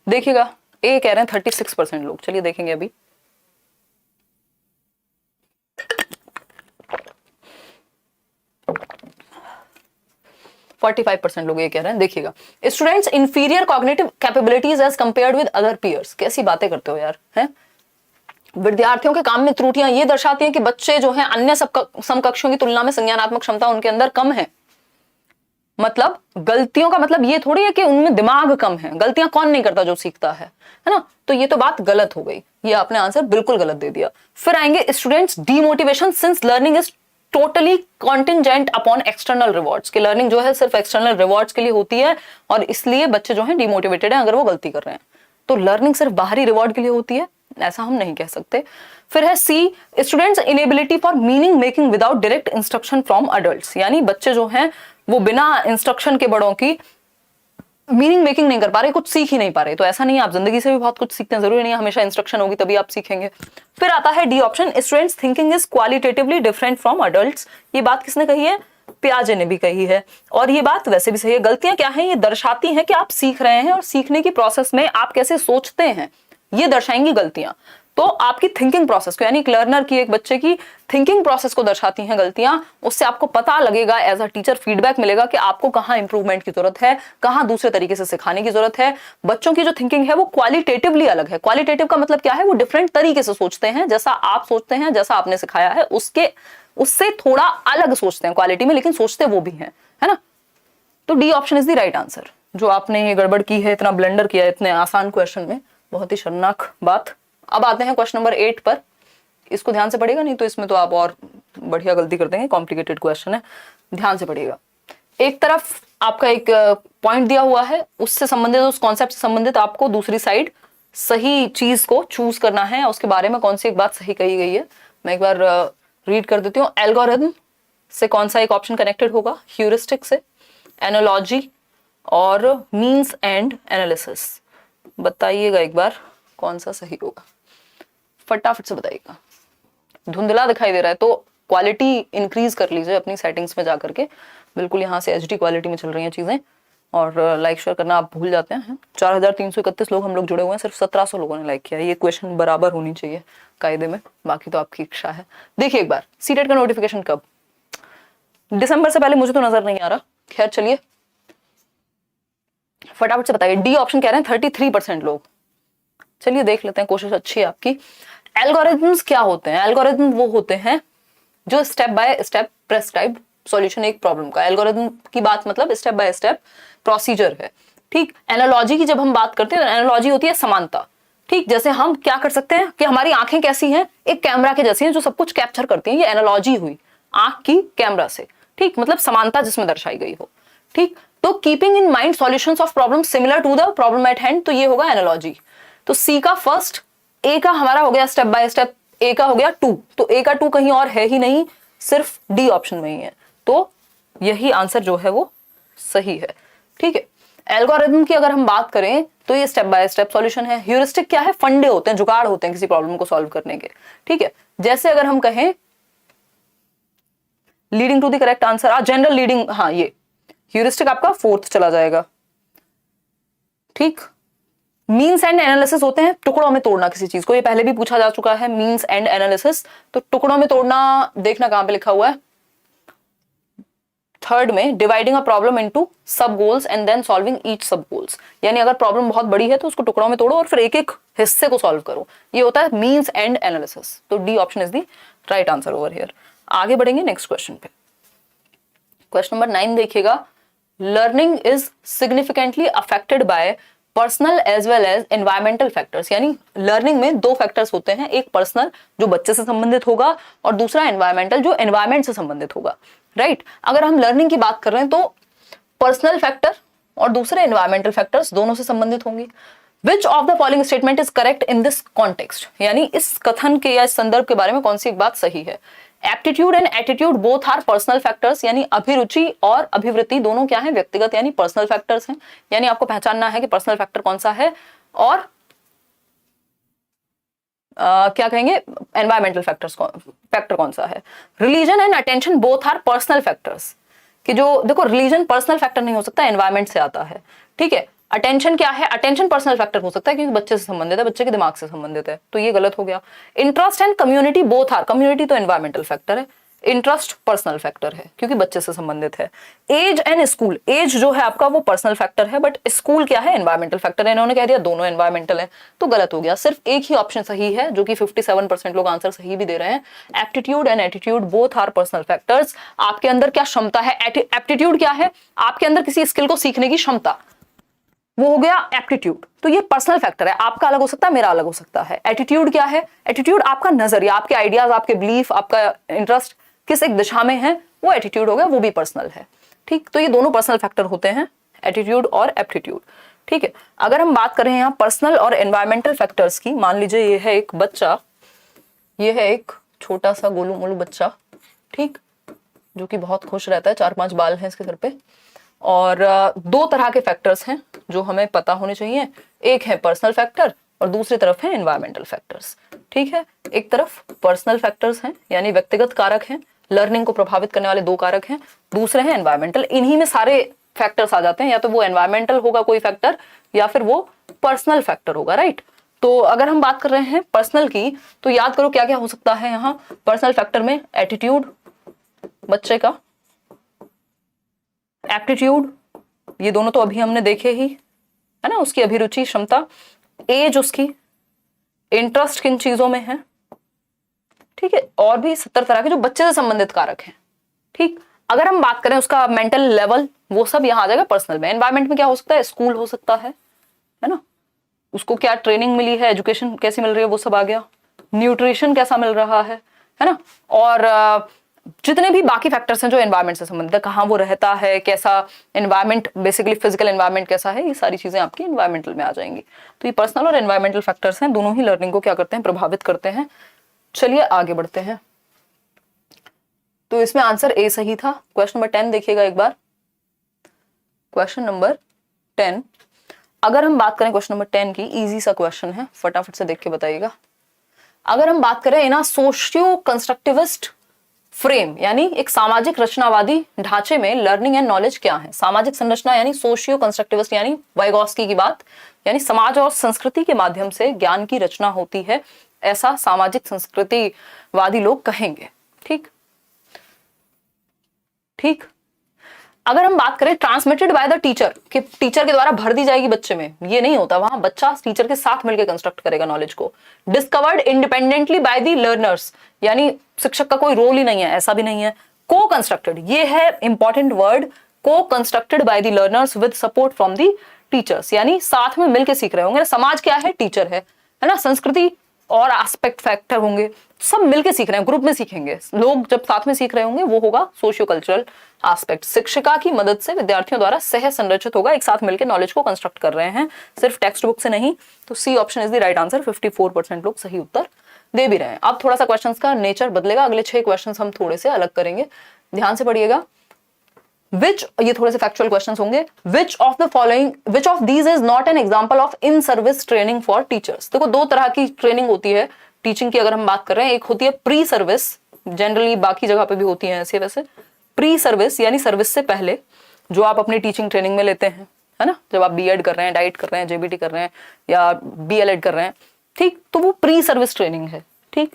देखिएगा, ए कह रहे हैं 36% लोग, चलिए देखेंगे अभी। फोर्टी 45% लोग ये कह रहे हैं। देखिएगा, students inferior cognitive capabilities as compared with other peers, कैसी बातें करते हो यार, हैं। विद्यार्थियों के काम में त्रुटियां ये दर्शाती हैं कि बच्चे जो हैं अन्य समकक्षों की तुलना में संज्ञानात्मक क्षमता उनके अंदर कम है। मतलब गलतियों का मतलब ये थोड़ी है कि उनमें दिमाग कम है, गलतियां कौन नहीं करता जो सीखता है ना। तो ये तो बात गलत हो गई, ये आपने आंसर बिल्कुल गलत दे दिया। फिर आएंगे students demotivation since learning is totally contingent upon external rewards, कि लर्निंग जो है सिर्फ एक्सटर्नल रिवॉर्ड्स के लिए होती है और इसलिए बच्चे जो है डिमोटिवेटेड हैं अगर वो गलती कर रहे हैं। तो लर्निंग सिर्फ बाहरी रिवॉर्ड के लिए होती है, ऐसा हम नहीं कह सकते। फिर है C, students inability for meaning making without direct instruction from adults, यानी बच्चे जो हैं वो बिना इंस्ट्रक्शन के बड़ों की मीनिंग मेकिंग नहीं कर पा रहे, कुछ सीख ही नहीं पा रहे। तो ऐसा नहीं है, आप जिंदगी से भी बहुत कुछ सीखते हैं, जरूरी नहीं है हमेशा इंस्ट्रक्शन होगी तभी आप सीखेंगे। फिर आता है D option, students thinking is qualitatively different from adults. ये बात किसने कही है, पियाजे ने भी कही है, और ये बात वैसे भी सही है। गलतियां क्या हैं, ये दर्शाती हैं कि आप सीख रहे हैं और सीखने की प्रोसेस में आप कैसे सोचते हैं, ये दर्शाएंगी गलतियां। तो आपकी थिंकिंग प्रोसेस को, यानी एक लर्नर की, एक बच्चे की थिंकिंग प्रोसेस को दर्शाती हैं गलतियां। उससे आपको पता लगेगा, एज अ टीचर फीडबैक मिलेगा कि आपको कहाँ इंप्रूवमेंट की जरूरत है, कहाँ दूसरे तरीके से सिखाने की जरूरत है। बच्चों की जो थिंकिंग है वो क्वालिटेटिवली अलग है। क्वालिटेटिव का मतलब क्या है, वो डिफरेंट तरीके से सोचते हैं, जैसा आप सोचते हैं, जैसा आपने सिखाया है उससे थोड़ा अलग सोचते हैं क्वालिटी में, लेकिन सोचते वो भी हैं, है ना। तो D option is the right answer. जो आपने ये गड़बड़ की है, इतना ब्लंडर किया है इतने आसान क्वेश्चन में, बहुत ही शर्मनाक बात। अब आते हैं क्वेश्चन नंबर 8 पर, इसको ध्यान से पढ़िएगा, नहीं तो इसमें तो आप और बढ़िया गलती कर देंगे, कॉम्प्लिकेटेड क्वेश्चन है, ध्यान से पढ़िएगा। एक तरफ आपका एक पॉइंट दिया हुआ है, उससे संबंधित, उस कॉन्सेप्ट से संबंधित आपको दूसरी साइड सही चीज को चूज करना है, उसके बारे में कौन सी एक बात सही कही गई है। मैं एक बार रीड कर देती हूँ। एल्गोरिथम से कौन सा एक ऑप्शन कनेक्टेड होगा, ह्यूरिस्टिक से, एनालॉजी और मीन्स एंड एनालिसिस। बताइएगा एक बार कौन सा सही होगा, फटाफट से बताइएगा। धुंधला दिखाई दे रहा है तो क्वालिटी इंक्रीज कर लीजिए अपनी सेटिंग्स में जाकर के, बिल्कुल यहाँ से HD क्वालिटी में चल रही हैं चीजें, और लाइक शेयर करना आप भूल जाते हैं। 4331 लोग हम लोग जुड़े हुए हैं, सिर्फ 1700 लोगों ने लाइक किया है। ये क्वेश्चन बराबर होनी चाहिए कायदे में, बाकी तो आपकी इच्छा है। देखिए एक बार, सीटेट का नोटिफिकेशन कब, दिसंबर से पहले मुझे तो नजर नहीं आ रहा। खैर चलिए फटाफट से बताइए। डी ऑप्शन कह रहे हैं 33% लोग। चलिए देख लेते हैं, कोशिश अच्छी है आपकी। एल्गोरिथम्स क्या होते हैं, एल्गोरिथम वो होते हैं जो step by step prescribed solution एक प्रॉब्लम का। एल्गोरिथम की बात मतलब स्टेप बाय स्टेप प्रोसीजर है, ठीक। एनालॉजी की जब हम बात करते हैं तो एनालॉजी होती है समानता, ठीक। जैसे हम क्या कर सकते हैं कि हमारी आंखें कैसी हैं, एक कैमरा के जैसी हैं जो सब कुछ कैप्चर करती हैं, ये एनालॉजी हुई आंख की कैमरा से, ठीक। मतलब समानता जिसमें दर्शाई गई हो, ठीक। तो keeping in mind solutions of problem similar to the problem at hand, तो ये होगा एनालॉजी। तो सी का फर्स्ट, ए का हमारा हो गया स्टेप बाय स्टेप, ए का हो गया 2, तो ए का 2 कहीं और है ही नहीं, सिर्फ डी ऑप्शन में ही है, तो यही आंसर जो है वो सही है, ठीक है। एल्गोरिथम की अगर हम बात करें तो ये स्टेप बाय स्टेप सॉल्यूशन है। ह्यूरिस्टिक क्या है, फंडे होते हैं, जुगाड़ होते हैं किसी प्रॉब्लम को सॉल्व करने के, ठीक है। जैसे अगर हम कहें leading to the correct answer, general leading, हाँ ये ह्यूरिस्टिक आपका 4th चला जाएगा, ठीक। मीन्स एंड एनालिसिस होते हैं टुकड़ों में तोड़ना किसी चीज को, ये पहले भी पूछा जा चुका है, मीन्स एंड एनालिसिस। तो टुकड़ों में तोड़ना देखना कहां पे लिखा हुआ है, 3rd में, dividing a problem into sub goals and then solving each sub goals, यानी अगर प्रॉब्लम बहुत बड़ी है तो उसको टुकड़ों में तोड़ो और फिर एक एक हिस्से को सॉल्व करो, ये होता है मीन्स एंड एनालिसिस। तो D option is the right answer over here. आगे बढ़ेंगे नेक्स्ट क्वेश्चन पे। क्वेश्चन नंबर 9 देखिएगा, learning is significantly affected by personal as well as environmental factors, यानी लर्निंग में 2 फैक्टर्स होते हैं, एक पर्सनल जो बच्चे से संबंधित होगा और दूसरा एनवायरमेंटल जो एनवायरमेंट से संबंधित होगा, राइट। अगर हम लर्निंग की बात कर रहे हैं तो पर्सनल फैक्टर और दूसरे एनवायरमेंटल फैक्टर्स दोनों से संबंधित होंगी। Which of the following statement is correct in this context, यानी इस कथन के या इस संदर्भ के बारे में कौन सी एक बात सही है। Aptitude and attitude both are personal factors, यानी अभिरुचि और अभिवृत्ति दोनों क्या है, व्यक्तिगत यानी पर्सनल फैक्टर्स हैं, यानी आपको पहचानना है कि पर्सनल फैक्टर कौन सा है और क्या कहेंगे एनवायरमेंटल फैक्टर कौन सा है। Religion and attention both are personal factors, कि जो देखो रिलीजन पर्सनल फैक्टर नहीं हो सकता, एनवायरमेंट से आता है, ठीक है। अटेंशन क्या है, अटेंशन पर्सनल फैक्टर हो सकता है क्योंकि बच्चे से संबंधित है, बच्चे के दिमाग से संबंधित है, तो ये गलत हो गया। Interest and community both are, community तो एनवायरमेंटल फैक्टर है, इंटरेस्ट पर्सनल फैक्टर है क्योंकि बच्चे से संबंधित है। एज एंड स्कूल, एज जो है आपका वो पर्सनल फैक्टर है, बट स्कूल क्या है, एनवायरमेंटल फैक्टर है। इन्होंने कह दिया दोनों एनवायरमेंटल है, तो गलत हो गया। सिर्फ एक ही ऑप्शन सही है जो कि 57% लोग आंसर सही भी दे रहे हैं। Aptitude and attitude both are personal factors. आपके अंदर क्या क्षमता है, एप्टीट्यूड क्या है, आपके अंदर किसी स्किल को सीखने की क्षमता, वो हो गया एप्टीट्यूड, तो ये पर्सनल फैक्टर है, आपका अलग हो सकता है, मेरा अलग हो सकता है। एटीट्यूड क्या है, एटीट्यूड आपका नजरिया, आपके आइडियाज, आपके बिलीफ, आपका इंटरेस्ट किस एक दिशा में है, वो एटीट्यूड हो गया, वो भी पर्सनल है, ठीक। तो ये दोनों पर्सनल फैक्टर होते हैं, एटीट्यूड और एप्टीट्यूड, ठीक है। अगर हम बात करें यहाँ पर्सनल और एनवायरमेंटल फैक्टर्स की, मान लीजिए ये है एक बच्चा, ये है एक छोटा सा गोलू मोलू बच्चा, ठीक, जो कि बहुत खुश रहता है, 4-5 बाल हैं इसके सर पे, और 2 तरह के फैक्टर्स हैं जो हमें पता होने चाहिए, एक है पर्सनल फैक्टर और दूसरी तरफ है एनवायरमेंटल फैक्टर्स, ठीक है। एक तरफ पर्सनल फैक्टर्स हैं यानी व्यक्तिगत कारक हैं, लर्निंग को प्रभावित करने वाले 2 कारक हैं, दूसरे हैं एनवायरमेंटल, इन्हीं में सारे फैक्टर्स आ जाते हैं, या तो वो एनवायरमेंटल होगा कोई फैक्टर या फिर वो पर्सनल फैक्टर होगा, राइट। तो अगर हम बात कर रहे हैं पर्सनल की, तो याद करो क्या क्या हो सकता है यहाँ पर्सनल फैक्टर में, एटीट्यूड बच्चे का, एप्टीट्यूड ये दोनों तो अभी हमने देखे ही है ना, उसकी अभिरुचि क्षमता, एज उसकी, इंटरेस्ट किन चीजों में है, ठीक है, और भी 70 तरह के जो बच्चे से संबंधित कारक हैं, ठीक। अगर हम बात करें उसका मेंटल लेवल, वो सब यहाँ आ जाएगा पर्सनल में। एनवायरमेंट में क्या हो सकता है, स्कूल हो सकता है ना, उसको क्या ट्रेनिंग मिली है, एजुकेशन कैसी मिल रही है, वो सब आ गया, न्यूट्रिशन कैसा मिल रहा है ना, और जितने भी बाकी फैक्टर्स हैं जो एनवायरमेंट से संबंधित है, कहाँ वो रहता है, कैसा एनवायरमेंट, बेसिकली फिजिकल एनवायरमेंट कैसा है, ये सारी चीजें आपकी एनवायरमेंटल में आ जाएंगी। तो ये पर्सनल और एनवायरमेंटल फैक्टर्स हैं, दोनों ही लर्निंग को क्या करते हैं, प्रभावित करते हैं। चलिए आगे बढ़ते हैं। तो इसमें आंसर ए सही था। क्वेश्चन नंबर 10 देखिएगा एक बार। क्वेश्चन नंबर 10, अगर हम बात करें क्वेश्चन नंबर 10 की, इजी सा क्वेश्चन है, फटाफट से देख के बताइएगा। अगर हम बात करें इन सोशियो कंस्ट्रक्टिविस्ट फ्रेम, यानी एक सामाजिक रचनावादी ढांचे में लर्निंग एंड नॉलेज क्या है। सामाजिक संरचना यानी सोशियो कंस्ट्रक्टिविस्ट, यानी वाइगोस्की की बात, यानी समाज और संस्कृति के माध्यम से ज्ञान की रचना होती है, ऐसा सामाजिक संस्कृतिवादी लोग कहेंगे, ठीक ठीक। अगर हम बात करें ट्रांसमिटेड बाय द टीचर, कि टीचर के द्वारा भर दी जाएगी बच्चे में, ये नहीं होता, वहां बच्चा टीचर के साथ मिलकर कंस्ट्रक्ट करेगा नॉलेज को। Discovered independently by the learners, यानी शिक्षक का कोई रोल ही नहीं है, ऐसा भी नहीं है। को कंस्ट्रक्टेड, ये है इंपॉर्टेंट वर्ड, को constructed by the learners with support from the teachers, यानी साथ में मिलकर सीख रहे होंगे। समाज क्या है, टीचर है ना, संस्कृति और एस्पेक्ट फैक्टर होंगे, सब मिलके सीख रहे हैं, ग्रुप में सीखेंगे लोग, जब साथ में सीख रहे होंगे वो होगा सोशियो कल्चरल एस्पेक्ट। शिक्षिका की मदद से विद्यार्थियों द्वारा सह संरचित होगा, एक साथ मिलकर नॉलेज को कंस्ट्रक्ट कर रहे हैं, सिर्फ टेक्स्ट बुक से नहीं। तो C option is the right answer, 54% लोग सही उत्तर दे भी रहे हैं। अब थोड़ा सा क्वेश्चंस का नेचर बदलेगा, अगले 6 क्वेश्चंस हम थोड़े से अलग करेंगे, ध्यान से पढ़िएगा। Which, ये थोड़े से फैक्चुअल क्वेश्चंस होंगे। Which of these is not an example of in service training for teachers? देखो, 2 तरह की ट्रेनिंग होती है टीचिंग की, अगर हम बात कर रहे हैं, एक होती है प्री सर्विस, जनरली बाकी जगह पे भी होती है ऐसे, वैसे प्री सर्विस यानी सर्विस से पहले जो आप अपनी टीचिंग ट्रेनिंग में लेते हैं, है ना, जब आप बीएड कर रहे हैं, डाइट कर रहे हैं, जेबीटी कर रहे हैं या बीएलएड कर रहे हैं, ठीक, तो वो प्री सर्विस ट्रेनिंग है। ठीक,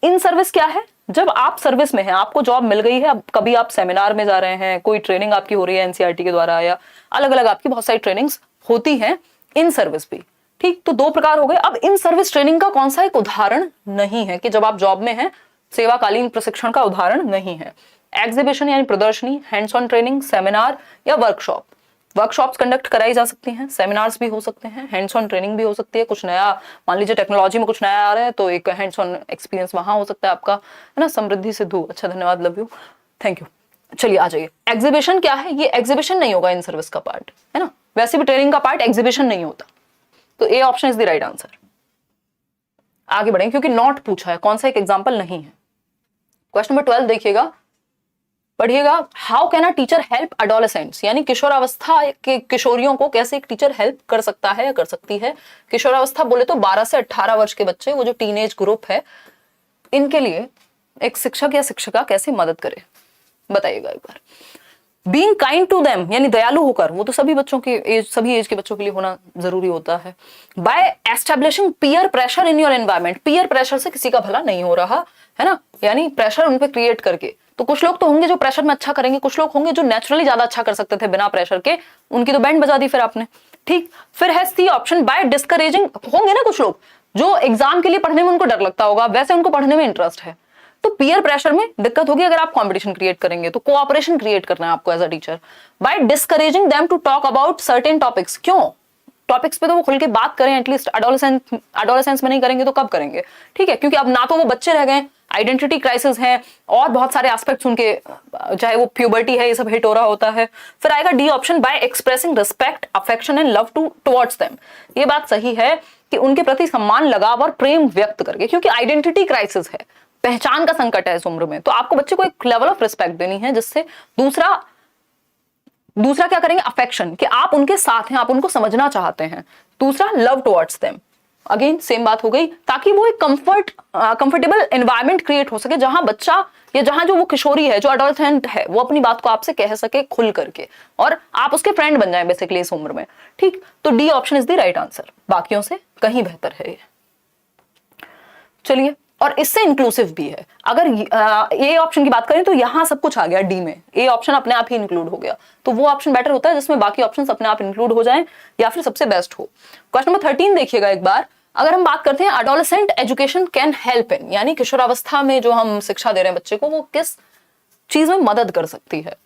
इन सर्विस क्या है, जब आप सर्विस में हैं, आपको जॉब मिल गई है, अब कभी आप सेमिनार में जा रहे हैं, कोई ट्रेनिंग आपकी हो रही है एनसीईआरटी के द्वारा, या अलग अलग आपकी बहुत सारी ट्रेनिंग्स होती हैं इन सर्विस भी। ठीक, तो 2 प्रकार हो गए। अब इन सर्विस ट्रेनिंग का कौन सा एक उदाहरण नहीं है कि जब आप जॉब में हैं, सेवाकालीन प्रशिक्षण का उदाहरण नहीं है। एग्जीबिशन यानी प्रदर्शनी, हैंड्स ऑन ट्रेनिंग, सेमिनार या वर्कशॉप। वर्कशॉप्स कंडक्ट कराई जा सकती हैं, सेमिनार्स भी हो सकते हैं, हैंड्स ऑन ट्रेनिंग भी हो सकती है, कुछ नया, मान लीजिए टेक्नोलॉजी में कुछ नया आ रहा है तो एक हैंड्स ऑन एक्सपीरियंस वहां हो सकता है आपका, है ना। समृद्धि सिद्धू, अच्छा धन्यवाद, लव यू, थैंक यू। चलिए आ जाइए, एग्जीबिशन क्या है, ये एग्जीबिशन नहीं होगा इन सर्विस का पार्ट, है ना, वैसे भी ट्रेनिंग का पार्ट एग्जीबिशन नहीं होता, तो A option is the right answer. आगे बढ़ेंगे क्योंकि नॉट पूछा है, कौन सा एक एग्जाम्पल नहीं है। क्वेश्चन नंबर 12 देखिएगा, पढ़िएगा। How can a teacher help adolescents, यानी किशोरावस्था के किशोरियों को कैसे एक टीचर हेल्प कर सकता है या कर सकती है। किशोरावस्था बोले तो 12 से 18 वर्ष के बच्चे, वो जो टीनेज ग्रुप है, इनके लिए एक शिक्षक या शिक्षिका कैसे मदद करे, बताइएगा एक बार। बीइंग काइंड टू देम, यानी दयालु होकर, वो तो सभी बच्चों के एज, सभी एज के बच्चों के लिए होना जरूरी होता है। By establishing peer pressure in your environment, peer pressure से किसी का भला नहीं हो रहा, है ना, यानी प्रेशर उन पे क्रिएट करके। तो कुछ लोग तो होंगे जो प्रेशर में अच्छा करेंगे, कुछ लोग होंगे जो नेचुरली ज्यादा अच्छा कर सकते थे बिना प्रेशर के, उनकी तो बैंड बजा दी फिर आपने। ठीक, फिर है सी ऑप्शन, बाय डिस्करेजिंग, होंगे ना कुछ लोग जो एग्जाम के लिए पढ़ने में उनको डर लगता होगा, वैसे उनको पढ़ने में इंटरेस्ट है, तो पीयर प्रेशर में दिक्कत होगी अगर आप कंपटीशन क्रिएट करेंगे, तो कोऑपरेशन क्रिएट करना है आपको as a teacher. By discouraging them to talk about certain topics, क्यों, टॉपिक्स पे तो वो खुल के बात करें, एटलीस्ट एडोलेसेंस में नहीं करेंगे तो कब करेंगे। ठीक है, क्योंकि अब ना तो वो बच्चे रह गए, आइडेंटिटी क्राइसिस है और बहुत सारे एस्पेक्ट्स उनके, चाहे वो प्यूबर्टी है, ये सब हिट हो रहा होता है। फिर आएगा D option, bye expressing respect, affection and love towards them. ये बात सही है कि उनके प्रति सम्मान, लगाव और प्रेम व्यक्त करके, क्योंकि आइडेंटिटी क्राइसिस है, पहचान का संकट है इस उम्र में, तो आपको बच्चे को एक लेवल ऑफ रिस्पेक्ट देनी है, जिससे दूसरा क्या करेंगे, अफेक्शन, कि आप उनके साथ हैं, आप उनको समझना चाहते हैं। दूसरा love towards them, again same बात हो गई, ताकि वो एक कंफर्टेबल एनवायरनमेंट क्रिएट हो सके, जहां बच्चा या जहां जो वो किशोरी है, जो अडोलेसेंट है, वो अपनी बात को आपसे कह सके खुल करके, और आप उसके फ्रेंड बन जाएं बेसिकली इस उम्र में। ठीक, तो D option is the right answer, बाकियों से कहीं बेहतर है ये। चलिए, और इससे इंक्लूसिव भी है। अगर ए ऑप्शन की बात करें तो यहां सब कुछ आ गया डी में, ए ऑप्शन अपने आप ही इंक्लूड हो गया, तो वो ऑप्शन बेटर होता है जिसमें बाकी ऑप्शंस अपने आप इंक्लूड हो जाएं या फिर सबसे बेस्ट हो। क्वेश्चन नंबर 13 देखिएगा एक बार। अगर हम बात करते हैं adolescent education can help in, यानी किशोरावस्था में जो हम शिक्षा दे रहे हैं बच्चे को, वो किस चीज में मदद कर सकती है।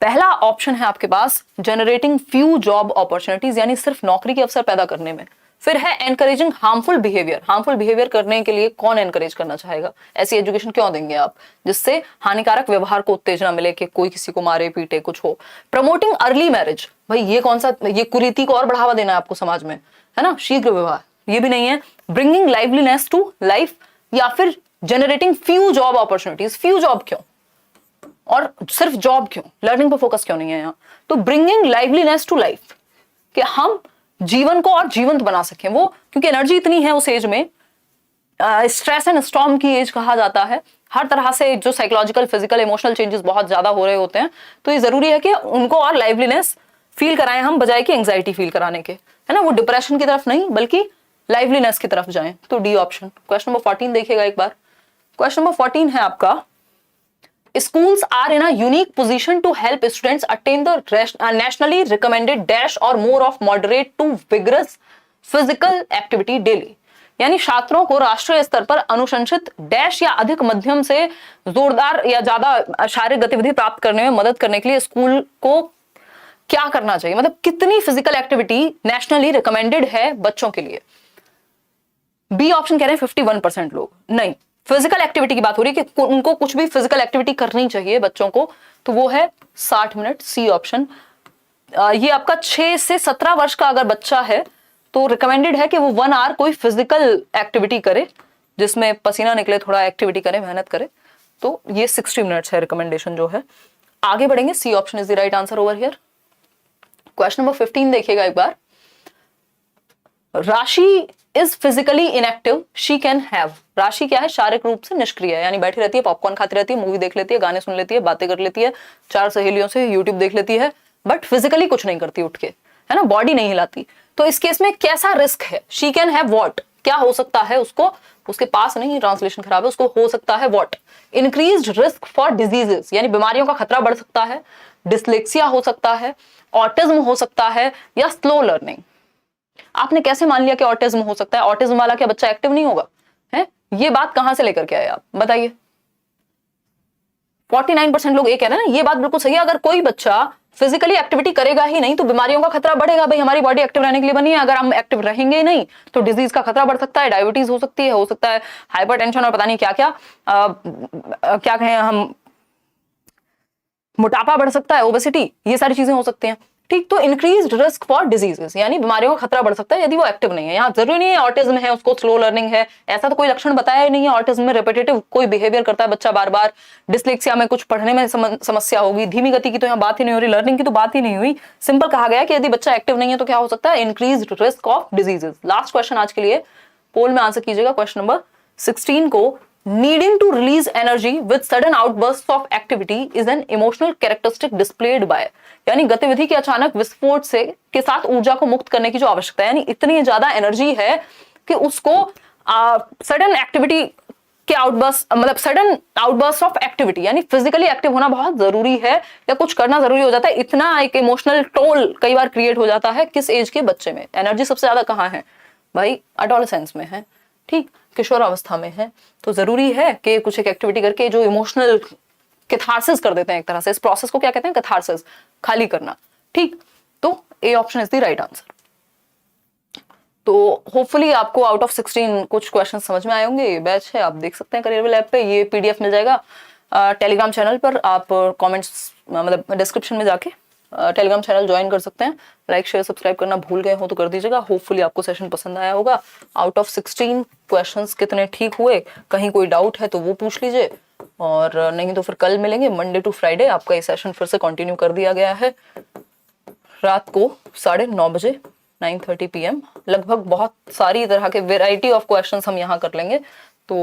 पहला ऑप्शन है आपके पास, जनरेटिंग फ्यू जॉब अपॉर्चुनिटीज, यानी सिर्फ नौकरी के अवसर पैदा करने में। फिर है encouraging harmful behaviour, harmful behaviour करने के लिए कौन एनकरेज करना चाहेगा, ऐसी एजुकेशन क्यों देंगे आप जिससे हानिकारक व्यवहार को उत्तेजना मिले कि कोई किसी को मारे पीटे कुछ हो। प्रमोटिंग अर्ली मैरिज, भाई ये कौन सा, ये कुरीति को और बढ़ावा देना है आपको समाज में, है ना, शीघ्र विवाह, ये भी नहीं है। ब्रिंगिंग लाइवलीनेस टू लाइफ, या फिर generating few job opportunities, few job क्यों और सिर्फ जॉब क्यों, लर्निंग पर फोकस क्यों नहीं है यहाँ। तो ब्रिंगिंग लाइवलीनेस टू लाइफ, कि हम जीवन को और जीवंत बना सकें, वो क्योंकि एनर्जी इतनी है उस एज में, स्ट्रेस एंड स्टॉर्म की एज कहा जाता है, हर तरह से जो साइकोलॉजिकल फिजिकल इमोशनल चेंजेस बहुत ज्यादा हो रहे होते हैं, तो ये जरूरी है कि उनको और लाइवलीनेस फील कराएं हम, बजाय कि एंग्जाइटी फील कराने के, है ना, वो डिप्रेशन की तरफ नहीं बल्कि लाइवलीनेस की तरफ जाएं, तो डी ऑप्शन। क्वेश्चन नंबर 14 देखिएगा एक बार। क्वेश्चन नंबर 14 है आपका, schools are in a unique position to help students attain the nationally recommended dash or more of moderate to vigorous physical activity daily, यानी छात्रों को राष्ट्रीय स्तर पर अनुशंसित डैश या अधिक मध्यम से जोरदार या ज्यादा शारीरिक गतिविधि प्राप्त करने में मदद करने के लिए स्कूल को क्या करना चाहिए, मतलब कितनी फिजिकल एक्टिविटी नेशनली रिकमेंडेड है बच्चों के लिए। बी ऑप्शन कह रहे हैं 51% लोग। नहीं, फिजिकल एक्टिविटी की बात हो रही है कि उनको कुछ भी फिजिकल एक्टिविटी करनी चाहिए बच्चों को, तो वो है 60 मिनट, सी ऑप्शन। ये आपका 6 से 17 वर्ष का अगर बच्चा है तो रिकमेंडेड है कि वो 1 आवर कोई फिजिकल एक्टिविटी करे, जिसमें पसीना निकले, थोड़ा एक्टिविटी करे, मेहनत करे। तो ये 60 मिनट्स है रिकमेंडेशन जो है। आगे बढ़ेंगे, C option is the right answer over here. Question number 15 देखिएगा एक बार। Rashi is physically inactive, she can have. Rashi क्या है, शारीरिक रूप से निष्क्रिय है, यानी बैठी रहती है, पॉपकॉर्न खाती रहती है, मूवी देख लेती है, गाने सुन लेती है, बातें कर लेती है, 4 सहेलियों से यूट्यूब देख लेती है, बट फिजिकली कुछ नहीं करती उठ के, है ना, बॉडी नहीं हिलाती। तो इस केस में कैसा रिस्क है, शी कैन हैव व्हाट, क्या हो सकता है उसको, उसके पास नहीं, ट्रांसलेशन खराब है, उसको हो सकता है what, increased risk for diseases, यानी बीमारियों का खतरा बढ़ सकता है, डिसलेक्सिया हो सकता है, ऑटिज्म हो सकता है, या स्लो लर्निंग। आपने कैसे मान लिया कि ऑटिज्म हो सकता है? ऑटिज्म वाला क्या बच्चा एक्टिव नहीं होगा है? ये बात कहां से लेकर के आए आप बताइए? 49% लोग ये कह रहे हैं ना, ये बात बिल्कुल सही है। अगर कोई बच्चा फिजिकली एक्टिविटी करेगा ही नहीं तो बीमारियों का खतरा बढ़ेगा। भाई हमारी बॉडी एक्टिव रहने के लिए बनी है, अगर हम एक्टिव रहेंगे ही नहीं तो डिजीज का खतरा बढ़ सकता है, डायबिटीज हो सकती है, हो सकता है हाइपरटेंशन और पता नहीं क्या क्या क्या कहें हम, मोटापा बढ़ सकता है, ओबेसिटी, ये सारी चीजें हो सकती हैं। ठीक, तो इंक्रीज्ड रिस्क फॉर डिजीजेस, यानी बीमारियों का खतरा बढ़ सकता है यदि वो एक्टिव नहीं है। यहाँ जरूरी नहीं है ऑटिज्म है उसको स्लो लर्निंग है, ऐसा तो कोई लक्षण बताया ही नहीं है। ऑटिज्म में रिपीटेटिव कोई बिहेवियर करता है बच्चा बार बार, डिसलेक्सिया में कुछ पढ़ने में समस्या होगी, धीमी गति की तो यहाँ बात ही नहीं हो रही, लर्निंग की तो बात ही नहीं हुई। सिंपल कहा गया कि यदि बच्चा एक्टिव नहीं है तो क्या हो सकता है, increased risk of diseases. Last question आज के लिए, पोल में आंसर कीजिएगा क्वेश्चन नंबर 16 को। Needing to release energy with sudden outbursts of activity is an emotional characteristic displayed by, यानी गतिविधि के अचानक विस्फोट से के साथ ऊर्जा को मुक्त करने की जो आवश्यकता है, यानी इतनी ज्यादा एनर्जी है कि उसको सडन एक्टिविटी के आउटबर्स्ट, मतलब सडन आउटबर्स्ट ऑफ एक्टिविटी, यानी फिजिकली एक्टिव होना बहुत जरूरी है या कुछ करना जरूरी हो जाता है। इतना एक इमोशनल टोल कई बार क्रिएट हो जाता है। किस एज के बच्चे में एनर्जी सबसे ज्यादा कहाँ है भाई? एडोलेसेंस में है, ठीक, किशोर अवस्था में है। तो जरूरी है कि कुछ एक एक्टिविटी करके जो इमोशनल कैथारसिस कर देते हैं एक तरह से, इस प्रोसेस को क्या कहते हैं, कैथारसिस, खाली करना। ठीक, तो A option is the right answer. तो होपफुली आपको आउट ऑफ 16 कुछ क्वेश्चन समझ में आए होंगे। ये बैच है, आप देख सकते हैं करियर लैब पे, ये पीडीएफ मिल जाएगा टेलीग्राम चैनल पर। आप कमेंट्स मतलब डिस्क्रिप्शन में जाके टेलीग्राम चैनल ज्वाइन कर सकते हैं। लाइक शेयर सब्सक्राइब करना भूल गए हो तो कर दीजिएगा। होपफुली आपको सेशन पसंद आया होगा। आउट ऑफ 16 क्वेश्चंस कितने ठीक हुए, कहीं कोई डाउट है तो वो पूछ लीजिए, और नहीं तो फिर कल मिलेंगे। मंडे टू फ्राइडे आपका ये सेशन फिर से कंटिन्यू कर दिया गया है, रात को 9:30 बजे 9:30 PM लगभग। बहुत सारी तरह के वेराइटी ऑफ क्वेश्चंस हम यहाँ कर लेंगे। तो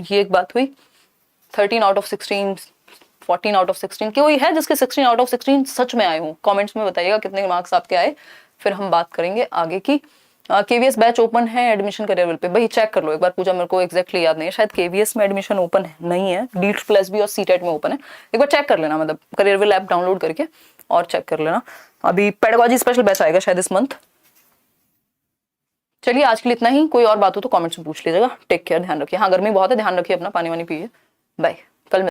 ये एक बात हुई। 13 आउट ऑफ 16, 14 आउट ऑफ 16, कोई है जिसके 16 आउट ऑफ 16 सच में आए हों? कमेंट्स में बताइएगा कितने मार्क्स आपके आए, फिर हम बात करेंगे आगे की। केवीएस बैच ओपन है एडमिशन करियर पे, भाई चेक कर लो एक बार। पूजा मेरे को एग्जैक्टली याद नहीं है, शायद केवीएस में एडमिशन ओपन नहीं है, डीट प्लस भी और सीटेट में ओपन है। एक बार चेक कर लेना, मतलब करियर ऐप डाउनलोड करके और चेक कर लेना। अभी पेडागोजी स्पेशल बैच आएगा शायद इस मंथ। चलिए आज के लिए इतना ही। कोई और बात हो तो कमेंट्स में पूछ लीजिएगा। टेक केयर, ध्यान रखिए। हाँ गर्मी बहुत है, ध्यान रखिए अपना, पानी वानी पिए। बाय।